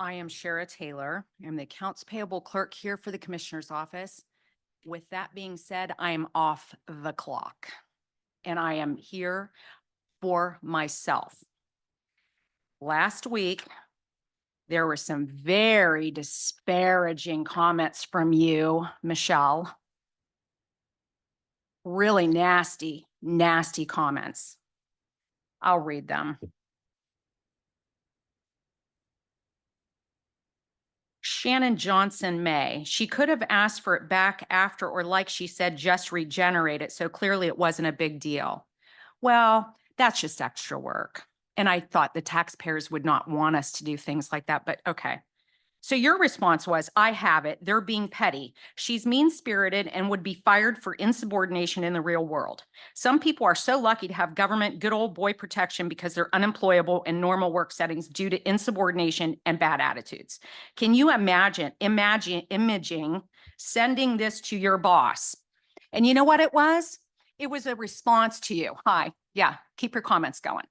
I am Shara Taylor. I'm the accounts payable clerk here for the Commissioner's Office. With that being said, I am off the clock and I am here for myself. Last week, there were some very disparaging comments from you, Michelle. Really nasty, nasty comments. I'll read them. Shannon Johnson May, she could have asked for it back after, or like she said, just regenerate it. So clearly it wasn't a big deal. Well, that's just extra work. And I thought the taxpayers would not want us to do things like that, but okay. So your response was, I have it. They're being petty. She's mean-spirited and would be fired for insubordination in the real world. Some people are so lucky to have government good old boy protection because they're unemployable in normal work settings due to insubordination and bad attitudes. Can you imagine imaging sending this to your boss? And you know what it was? It was a response to you. Hi, yeah, keep your comments going.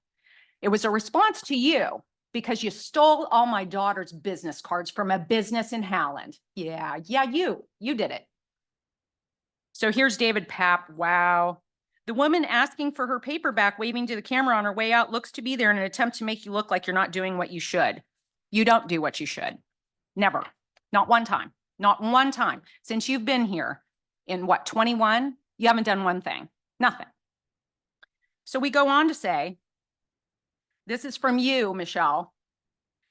It was a response to you because you stole all my daughter's business cards from a business in Howland. Yeah, you did it. So here's David Papp. Wow. The woman asking for her paper back, waving to the camera on her way out, looks to be there in an attempt to make you look like you're not doing what you should. You don't do what you should. Never. Not one time. Not one time. Since you've been here in what, 21? You haven't done one thing. Nothing. So we go on to say, this is from you, Michelle.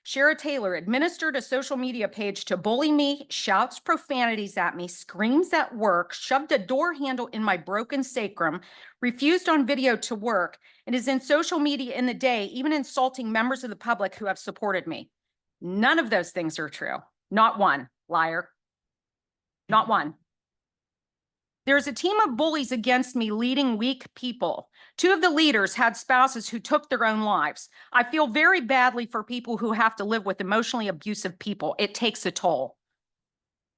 Shara Taylor administered a social media page to bully me, shouts profanities at me, screams at work, shoved a door handle in my broken sacrum, refused on video to work, and is in social media in the day, even insulting members of the public who have supported me. None of those things are true. Not one, liar. Not one. There's a team of bullies against me leading weak people. Two of the leaders had spouses who took their own lives. I feel very badly for people who have to live with emotionally abusive people. It takes a toll.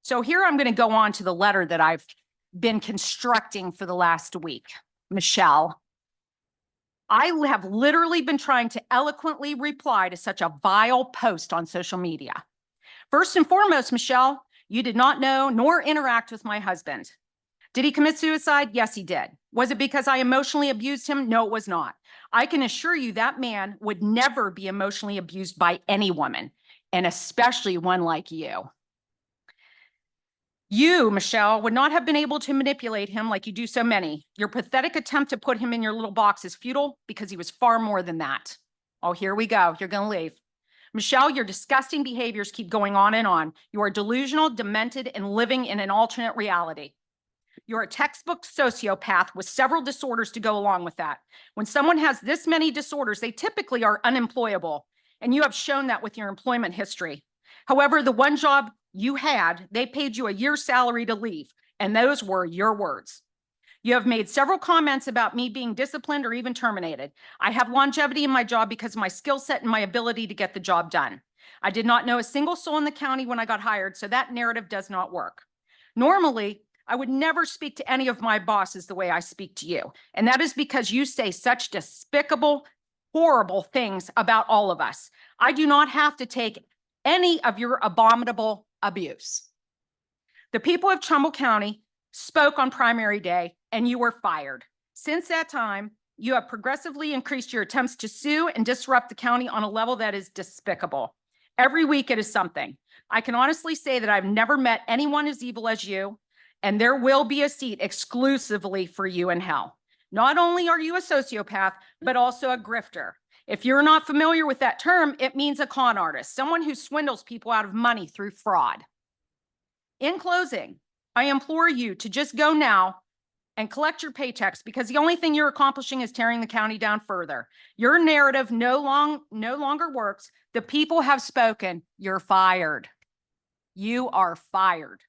So here I'm going to go on to the letter that I've been constructing for the last week. Michelle, I have literally been trying to eloquently reply to such a vile post on social media. First and foremost, Michelle, you did not know nor interact with my husband. Did he commit suicide? Yes, he did. Was it because I emotionally abused him? No, it was not. I can assure you that man would never be emotionally abused by any woman, and especially one like you. You, Michelle, would not have been able to manipulate him like you do so many. Your pathetic attempt to put him in your little box is futile because he was far more than that. Oh, here we go. You're going to leave. Michelle, your disgusting behaviors keep going on and on. You are delusional, demented, and living in an alternate reality. You're a textbook sociopath with several disorders to go along with that. When someone has this many disorders, they typically are unemployable, and you have shown that with your employment history. However, the one job you had, they paid you a year's salary to leave, and those were your words. You have made several comments about me being disciplined or even terminated. I have longevity in my job because of my skill set and my ability to get the job done. I did not know a single soul in the county when I got hired, so that narrative does not work. Normally, I would never speak to any of my bosses the way I speak to you. And that is because you say such despicable, horrible things about all of us. I do not have to take any of your abominable abuse. The people of Trumbull County spoke on primary day and you were fired. Since that time, you have progressively increased your attempts to sue and disrupt the county on a level that is despicable. Every week it is something. I can honestly say that I've never met anyone as evil as you. And there will be a seat exclusively for you in hell. Not only are you a sociopath, but also a grifter. If you're not familiar with that term, it means a con artist, someone who swindles people out of money through fraud. In closing, I implore you to just go now and collect your paychecks because the only thing you're accomplishing is tearing the county down further. Your narrative no longer works. The people have spoken. You're fired. You are fired.